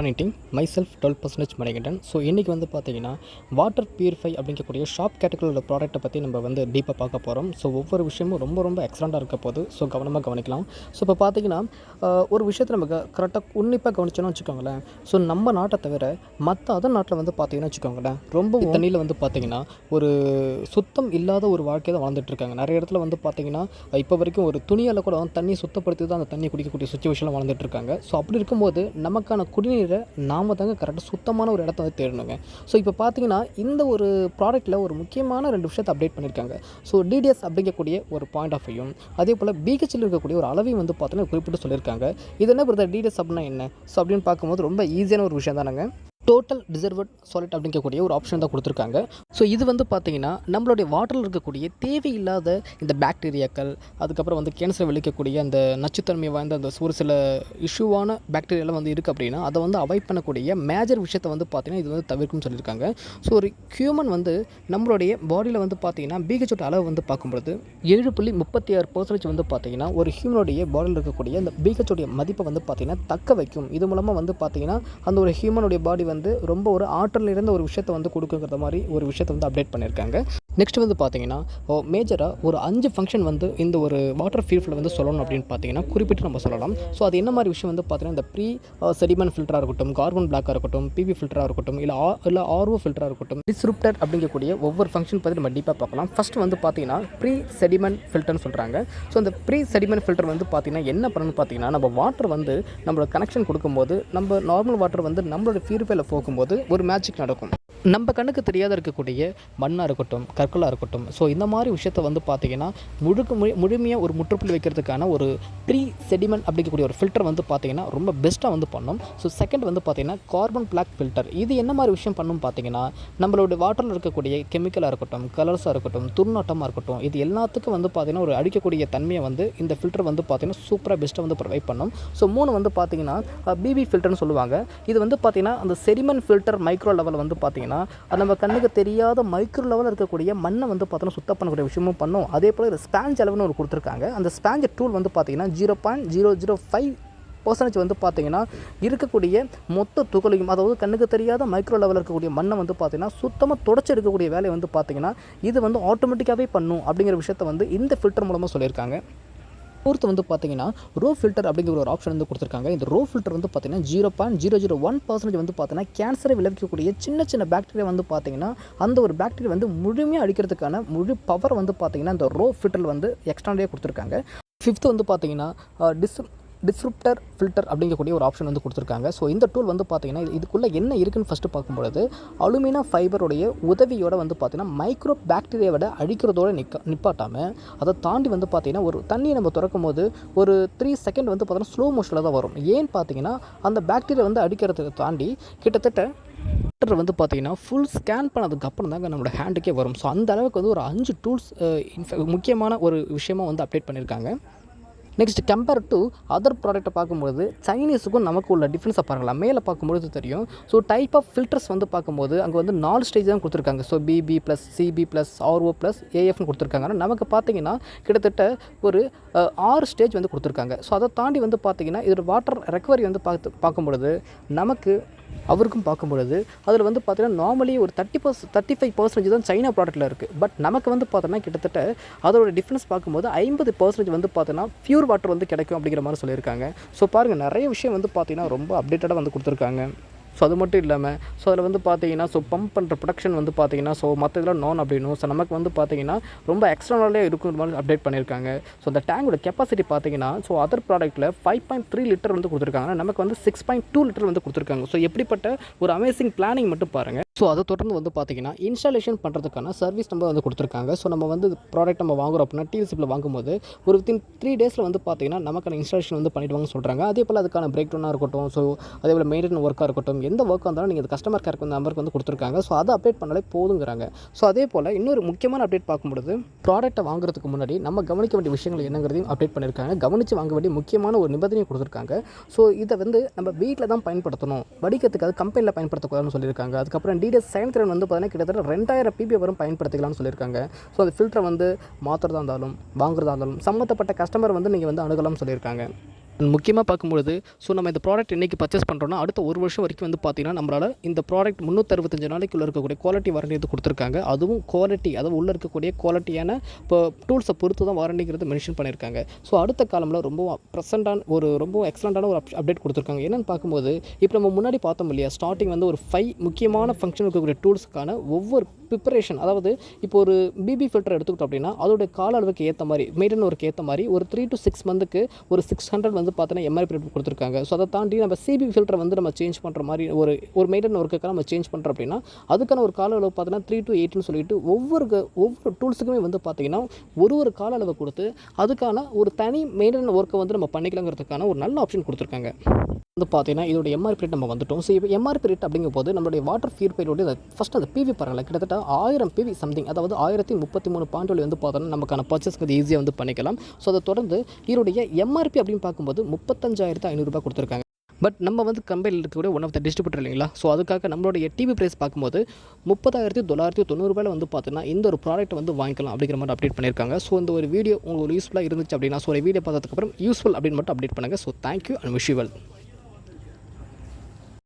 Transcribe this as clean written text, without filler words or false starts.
Monitoring myself 12% Manikandan. So இன்றைக்கி வந்து பார்த்தீங்கன்னா வாட்டர் பியூரிஃபை அப்படிங்கக்கூடிய ஷாப் கேட்டகரியோட ப்ராடக்ட்டை பற்றி நம்ம வந்து டீப்பாக பார்க்க போகிறோம். ஸோ ஒவ்வொரு விஷயமும் ரொம்ப ரொம்ப எக்ஸலண்ட்டாக இருக்க போது. ஸோ கவனமாக கவனிக்கலாம். ஸோ இப்போ பார்த்தீங்கன்னா ஒரு விஷயத்தை நம்ம கரெக்டாக உன்னிப்பாக கவனிச்சோன்னு வச்சுக்கோங்களேன். ஸோ நம்ம நாட்டை தவிர மற்ற அதர் நாட்டில் வந்து பார்த்தீங்கன்னா வச்சுக்கோங்களேன், ரொம்ப தண்ணியில் வந்து பார்த்தீங்கன்னா ஒரு சுத்தம் இல்லாத ஒரு வாழ்க்கையை தான் வாழ்ந்துட்டுருக்காங்க. நிறைய இடத்துல வந்து பார்த்தீங்கன்னா இப்போ வரைக்கும் ஒரு துணியால் கூட தண்ணி சுத்தப்படுத்தி தான் அந்த தண்ணி குடிக்கக்கூடிய சுச்சுவேஷனில் வாழ்ந்துட்டுருக்காங்க. ஸோ அப்படி இருக்கும்போது நமக்கான குடிநீர் நாம தாங்க கரெக்டாக சுத்தமான ஒரு இடத்த வந்து தேடணுங்க. ஸோ இப்போ பார்த்தீங்கன்னா இந்த ஒரு ப்ராடக்ட்டில் ஒரு முக்கியமான 2 விஷயத்தை அப்டேட் பண்ணியிருக்காங்க. ஸோ டிடிஎஸ் அப்படிங்கக்கூடிய ஒரு பாயிண்ட் ஆஃப் வியூயும், அதே போல் பிஹெச்சில் இருக்கக்கூடிய ஒரு அளவையும் வந்து பார்த்தீங்கன்னா குறிப்பிட்டு சொல்லியிருக்காங்க. இது என்ன பிரதர், டிடிஎஸ் அப்படின்னா என்ன? ஸோ அப்படின்னு பார்க்கும்போது ரொம்ப ஈஸியான ஒரு விஷயம் தானங்க. டோட்டல் டிசர்வட் சாலிட் அப்படிங்கக்கூடிய ஒரு ஆப்ஷன் தான் கொடுத்துருக்காங்க. ஸோ இது வந்து பார்த்திங்கன்னா நம்மளுடைய வாட்டரில் இருக்கக்கூடிய தேவையில்லாத இந்த பாக்டீரியாக்கள், அதுக்கப்புறம் வந்து கேன்சர் விளைவிக்கக்கூடிய அந்த நச்சுத்தன்மை வாய்ந்த அந்த ஒரு சில இஷ்யூவான பாக்டீரியாலாம் வந்து இருக்குது அப்படின்னா அதை வந்து அவாய்ட் பண்ணக்கூடிய மேஜர் விஷயத்தை வந்து பார்த்திங்கன்னா இது வந்து தவிர்க்கும்னு சொல்லியிருக்காங்க. ஸோ ஒரு ஹியூமன் வந்து நம்மளுடைய பாடியில் வந்து பார்த்திங்கன்னா பிஹெச்சோட அளவு வந்து பார்க்கும்போது 7.36% வந்து பார்த்திங்கன்னா ஒரு ஹியூமனுடைய பாடியில் இருக்கக்கூடிய அந்த பிஹெச்சோடைய மதிப்பை வந்து பார்த்திங்கன்னா தக்க வைக்கும். இது மூலமாக வந்து பார்த்திங்கன்னா அந்த ஒரு ஹியூமனுடைய பாடி வந்து ரொம்ப ஒரு ஆற்றல் நிறைந்த ஒரு விஷயத்தை வந்து கொடுக்குற மாதிரி ஒரு விஷயத்தை வந்து அப்டேட் பண்ணியிருக்காங்க. நெக்ஸ்ட் வந்து பார்த்தீங்கன்னா மேஜராக ஒரு 5 ஃபங்க்ஷன் வந்து இந்த ஒரு வாட்டர் பியூரிஃபைல வந்து சொல்லணும் அப்படின்னு பார்த்தீங்கன்னா குறிப்பிட்டு நம்ம சொல்லலாம். ஸோ அது என்ன மாதிரி விஷயம் வந்து பார்த்தீங்கன்னா இந்த ப்ரீ செடிமெண்ட் ஃபில்டராக இருக்கட்டும், கார்பன் பிளாக்காக இருக்கட்டும், பிபி ஃபில்டராக இருக்கட்டும், இல்லை ஆர்ஓ ஃபில்டராக இருக்கட்டும், டிஸ்ரப்டர் அப்படிங்கக்கூடிய ஒவ்வொரு ஃபங்க்ஷன் பற்றி நம்ம டீப்பாக பார்க்கலாம். ஃபஸ்ட்டு வந்து பார்த்தீங்கன்னா ப்ரீ செடிமெண்ட் ஃபில்டர்னு சொல்கிறாங்க. ஸோ அந்த ப்ரீ செடிமெண்ட் ஃபில்டர் வந்து பார்த்தீங்கன்னா என்ன பண்ணணும்னு பார்த்தீங்கன்னா நம்ம வாட்டர் வந்து நம்மளோட கனெக்ஷன் கொடுக்கும்போது நம்ம நார்மல் வாட்டர் வந்து நம்மளோட பியூரிஃபைல போகும்போது ஒரு மேஜிக் நடக்கும். நம்ம கண்ணுக்கு தெரியாத இருக்கக்கூடிய மண்ணாக இருக்கட்டும், கற்களாக இருக்கட்டும், ஸோ இந்த மாதிரி விஷயத்தை வந்து பார்த்திங்கன்னா முழுமையாக ஒரு முற்றுப்புள்ளி வைக்கிறதுக்கான ஒரு ப்ரீ செடிமெண்ட் அப்படிங்கக்கூடிய ஒரு ஃபில்டர் வந்து பார்த்திங்கன்னா ரொம்ப பெஸ்ட்டாக வந்து பண்ணோம். ஸோ செகண்ட் வந்து பார்த்திங்கன்னா கார்பன் பிளாக் ஃபில்டர். இது என்ன மாதிரி விஷயம் பண்ணணும் பார்த்திங்கன்னா நம்மளோட வாட்டரில் இருக்கக்கூடிய கெமிக்கலாக இருக்கட்டும், கலர்ஸாக இருக்கட்டும், துர்நாட்டமாக இருக்கட்டும், இது எல்லாத்துக்கும் வந்து பார்த்திங்கன்னா ஒரு அடிக்கக்கூடிய தன்மையை வந்து இந்த ஃபில்டர் வந்து பார்த்திங்கன்னா சூப்பராக பெஸ்ட்டாக வந்து ப்ரொவைட் பண்ணும். ஸோ 3 வந்து பார்த்திங்கன்னா பிபி ஃபில்டர்னு சொல்லுவாங்க. இது வந்து பார்த்திங்கன்னா அந்த செடிமெண்ட் ஃபில்டர் மைக்ரோ லெவல் வந்து பார்த்திங்கன்னா அது நம்ம கண்ணுக்கு தெரியாத மைக்ரோ லெவலில் இருக்கக்கூடிய மண்ணை வந்து பார்த்தோன்னா சுத்தம் பண்ணக்கூடிய விஷயமும் பண்ணும். அதே போல் இது ஸ்பாஞ்ச் அளவுன்னு ஒரு கொடுத்துருக்காங்க. அந்த ஸ்பாஞ்ச் டூல் வந்து பார்த்தீங்கன்னா 0.005% வந்து பார்த்தீங்கன்னா இருக்கக்கூடிய மொத்த துகளையும், அதாவது கண்ணுக்கு தெரியாத மைக்ரோ லெவலில் இருக்கக்கூடிய மண்ணை வந்து பார்த்தீங்கன்னா சுத்தமாக தொடச்சி எடுக்கக்கூடிய வேலையை வந்து பார்த்தீங்கன்னா இது வந்து ஆட்டோமேட்டிக்காகவே பண்ணும் அப்படிங்கிற விஷயத்தை வந்து இந்த ஃபில்டர் மூலமாக சொல்லியிருக்காங்க. ஃபோர்த்து வந்து பார்த்தீங்கன்னா ரோ ஃபில்டர் அப்படிங்கிற ஒரு ஆப்ஷன் வந்து கொடுத்துருக்காங்க. இந்த ரோ ஃபில்டர் வந்து பார்த்தீங்கன்னா 0.001% வந்து பார்த்தீங்கன்னா கேன்சரை விளைவிக்கக்கூடிய சின்ன சின்ன பாக்டீரியா வந்து பார்த்தீங்கன்னா அந்த ஒரு பாக்டீரியா வந்து முழுமையாக அழிக்கிறதுக்கான முழு பவர் வந்து பார்த்தீங்கன்னா இந்த ரோ ஃபில்டர் வந்து எக்ஸ்ட்ராண்டியாக கொடுத்துருக்காங்க. ஃபிஃப்த்து வந்து பார்த்தீங்கன்னா டிஸ்ரப்டர் ஃபில்டர் அப்படிங்கக்கூடிய ஒரு ஆப்ஷன் வந்து கொடுத்துருக்காங்க. ஸோ இந்த டூல் வந்து பார்த்தீங்கன்னா இதுக்குள்ளே என்ன இருக்குன்னு ஃபஸ்ட்டு பார்க்கும்பொழுது அலுமினா ஃபைபருடைய உதவியோட வந்து பார்த்தீங்கன்னா மைக்ரோ பாக்டீரியாவோட அழிக்கிறதோடு நிப்பாட்டாமல் அதை தாண்டி வந்து பார்த்தீங்கன்னா ஒரு தண்ணியை நம்ம திறக்கும் போது ஒரு 3 செகண்ட் வந்து பார்த்தீங்கன்னா ஸ்லோ மோஷனில் தான் வரும். ஏன்னு பார்த்தீங்கன்னா அந்த பாக்டீரியா வந்து அடிக்கிறதுக்கு தாண்டி கிட்டத்தட்ட வந்து பார்த்தீங்கன்னா ஃபுல் ஸ்கேன் பண்ணதுக்கப்புறம் தாங்க நம்மளோட ஹேண்டுக்கே வரும். ஸோ அந்த அளவுக்கு வந்து ஒரு 5 டூல்ஸ் முக்கியமான ஒரு விஷயமாக வந்து அப்டேட் பண்ணியிருக்காங்க. நெக்ஸ்ட் கம்பேர் டு அதர் ப்ராடக்ட்டை பார்க்கும்போது சைனீஸுக்கும் நமக்கு உள்ள டிஃப்ரென்ஸை பாருங்களா. மேலே பார்க்கும்போது தெரியும். ஸோ டைப் ஆஃப் ஃபில்டர்ஸ் வந்து பார்க்கும்போது அங்கே வந்து 4 ஸ்டேஜ் தான் கொடுத்துருக்காங்க. So PP plus CB plus RO plus ஏஎஃப்னு கொடுத்துருக்காங்க. ஆனால் நமக்கு பார்த்தீங்கன்னா கிட்டத்தட்ட ஒரு 6 ஸ்டேஜ் வந்து கொடுத்துருக்காங்க. ஸோ அதை தாண்டி வந்து பார்த்தீங்கன்னா இதோட வாட்டர் ரெக்கவரி வந்து பார்க்கும்பொழுது நமக்கு அவருக்கும் பார்க்கும்பொழுது அதில் வந்து பார்த்தீங்கன்னா நார்மலி ஒரு 35% தான் சைனா ப்ராடக்ட்டில் இருக்குது. பட் நமக்கு வந்து பார்த்தோன்னா கிட்டத்தட்ட அதோட டிஃப்ரென்ஸ் பார்க்கும்போது 50% வந்து பார்த்தோன்னா பியூர் வாட்டர் வந்து கிடைக்கும் அப்படிங்கிற மாதிரி சொல்லியிருக்காங்க. ஸோ பாருங்கள், நிறைய விஷயம் வந்து பார்த்தீங்கன்னா ரொம்ப அப்டேட்டடாக வந்து கொடுத்துருக்காங்க. ஸோ அது மட்டும் இல்லாமல் ஸோ அதில் வந்து பார்த்தீங்கன்னா ஸோ பம்ப் பண்ணுற ப்ரொடக்ஷன் வந்து பார்த்தீங்கன்னா ஸோ மற்ற இதெல்லாம் நான் அப்படின்னும் ஸோ நமக்கு வந்து பார்த்தீங்கன்னா ரொம்ப எக்ஸ்ட்ரானலே இருக்கிற மாதிரி அப்டேட் பண்ணியிருக்காங்க. ஸோ அந்த டேங்கோட கெப்பாசிட்டி பார்த்தீங்கன்னா ஸோ அதர் ப்ராடக்ட்டில் 5.3 லிட்டர் வந்து கொடுத்துருக்காங்க. நமக்கு வந்து 6.2 லிட்டர் வந்து கொடுத்துருக்காங்க. ஸோ எப்படிப்பட்ட ஒரு அமேசிங் பிளானிங் மட்டும் பாருங்கள். ஸோ அதை தொடர்ந்து வந்து பார்த்தீங்கன்னா இன்ஸ்டாலேஷன் பண்ணுறதுக்கான சர்வீஸ் நம்பர் வந்து கொடுத்துருக்காங்க. ஸோ நம்ம வந்து ப்ராடக்ட் நம்ம வாங்குறோம் அப்படின்னா டிவிசிப்பில் வாங்கும்போது ஒரு வித்தின் 3 டேஸில் வந்து பார்த்தீங்கன்னா நமக்கான இன்ஸ்டாலேஷன் வந்து பண்ணிவிடுவாங்கன்னு சொல்கிறாங்க. அதே போல் அதுக்கான பிரேக் டவுனாக இருக்கட்டும், ஸோ அதே போல் மெயின்டெனன் ஒர்க்காக இருக்கட்டும், எந்த ஒர்க்காக இருந்தாலும் நீங்கள் கஸ்டமர் கேருக்கு நம்பருக்கு வந்து கொடுத்துருக்காங்க. ஸோ அதை அப்டேட் பண்ணாலே போதுங்கிறாங்க. ஸோ அதே போல் இன்னொரு முக்கியமான அப்டேட் பார்க்கும்பொழுது ப்ராடக்ட்டை வாங்குறதுக்கு முன்னாடி நம்ம கவனிக்க வேண்டிய விஷயங்கள் என்னங்கிறதையும் அப்டேட் பண்ணியிருக்காங்க. கவனித்து வாங்க வேண்டிய முக்கியமான ஒரு நிபந்தனையும் கொடுத்துருக்காங்க. ஸோ இதை வந்து நம்ம வீட்டில் தான் பயன்படுத்தணும், வடிக்கிறதுக்கு கம்பெனியில் பயன்படுத்தக்கூடாதுன்னு சொல்லியிருக்காங்க. அதுக்கப்புறம் டிடிஎஸ் சைன் வந்து பார்த்தீங்கன்னா கிட்டத்தட்ட 2000 பிபி வரும் பயன்படுத்திக்கலாம்னு சொல்லியிருக்காங்க. ஸோ அந்த ஃபில்டரை வந்து மாற்றுறதா இருந்தாலும் வாங்குறதா இருந்தாலும் சம்மந்தப்பட்ட கஸ்டமர் வந்து நீங்கள் வந்து அணுகலாம்னு சொல்லியிருக்காங்க. முக்கியமாக பார்க்கும்பொழுது நம்ம இந்த ப்ராடக்ட் இன்றைக்கி பர்ச்சேஸ் பண்ணுறோன்னா அடுத்த ஒரு வருஷம் வரைக்கும் வந்து பார்த்திங்கன்னா நம்மளால் இந்த ப்ராடக்ட் 365 நாளைக்குள்ளே இருக்கக்கூடிய குவாலிட்டி வாரண்டி வந்து கொடுத்துருக்காங்க. அதுவும் குவாலிட்டி, அதாவது உள்ளே இருக்கக்கூடிய குவாலிட்டியான இப்போ டூல்ஸை பொறுத்து தான் வாரண்டிங்கிறது மென்ஷன் பண்ணியிருக்காங்க. அடுத்த காலமில் ரொம்ப ரொம்ப எக்ஸலண்ட்டான ஒரு அப்டேட் கொடுத்துருக்காங்க. என்னென்னு பார்க்கும்போது இப்போ நம்ம முன்னாடி பார்த்தோம் இல்லையா, ஸ்டார்டிங் வந்து ஒரு 5 முக்கியமான ஃபங்க்ஷன் இருக்கக்கூடிய டூல்ஸுக்கான ஒவ்வொரு ப்ரிப்பரேஷன், அதாவது இப்போ ஒரு பிபி ஃபில்டர் எடுத்துக்கிட்டோம் அப்படின்னா அதோட கால அளவுக்கு ஏற்ற மாதிரி மெயின்டைன் ஒர்க்கு ஏற்ற மாதிரி ஒரு 3 to 6 மந்த்துக்கு ஒரு 600 வந்து பார்த்தீங்கன்னா எம்ஆர்பி ரேட் கொடுத்துருக்காங்க. அதை தாண்டி நம்ம சிபி ஃபில்டரை வந்து நம்ம சேஞ்ச் பண்ணுற மாதிரி ஒரு மெயின்டைன் ஒர்க்குக்காக நம்ம சேஞ்ச் பண்ணுறோம் அப்படின்னா அதுக்கான ஒரு கால அளவு பார்த்தீங்கன்னா 3 to 8ன்னு சொல்லிட்டு ஒவ்வொரு டூல்ஸுக்குமே வந்து பார்த்தீங்கன்னா ஒரு கால அளவை கொடுத்து அதுக்கான ஒரு தனி மெயின்டைன் ஒர்க்கை வந்து நம்ம பண்ணிக்கலாங்கிறதுக்கான ஒரு நல்ல ஆப்ஷன் கொடுத்துருக்காங்க. வந்து பார்த்தீங்கன்னா இதோட எம்ஆர்பி ரேட் நம்ம வந்துட்டோம். இப்போ எம்ஆர்பி ரேட் அப்படிங்கும் போது நம்மளுடைய வாட்டர் பியூரிஃபையரோட ஃபஸ்ட் அந்த பிவி பாருங்கள், கிட்டத்தட்ட 1000 பிவி சம்திங், அதாவது 1033 பாயிண்ட் வந்து பார்த்தோன்னா நமக்கான பர்ச்சேஸ்க்கு அது ஈஸியாக வந்து பண்ணிக்கலாம். அதை தொடர்ந்து இதோடைய எம்ஆர்பி அப்படின்னு பார்க்கும்போது 35,500 கொடுத்துருக்காங்க. பட் நம்ம வந்து கம்பெனியில் இருக்கக்கூடிய ஒன் ஆஃப் த டிஸ்ட்ரிபியூட்டர் இல்லைங்களா, அதுக்காக நம்மளுடைய டிவி ப்ரைஸ் பார்க்கும்போது 30,990 வந்து பார்த்தீங்கன்னா இந்த ஒரு ப்ராடக்ட் வந்து வாங்கிக்கலாம் அப்படிங்கிற மாதிரி அப்டேட் பண்ணியிருக்காங்க. இந்த ஒரு வீடியோ உங்களுக்கு யூஸ்ஃபுல்லாக இருந்துச்சு அப்படின்னா ஒரு வீடியோ பார்த்ததுக்கப்புறம் யூஸ்ஃபுல் அப்படின்னு மட்டும் அப்டேட் பண்ணுங்கள். Thank you and wish you well.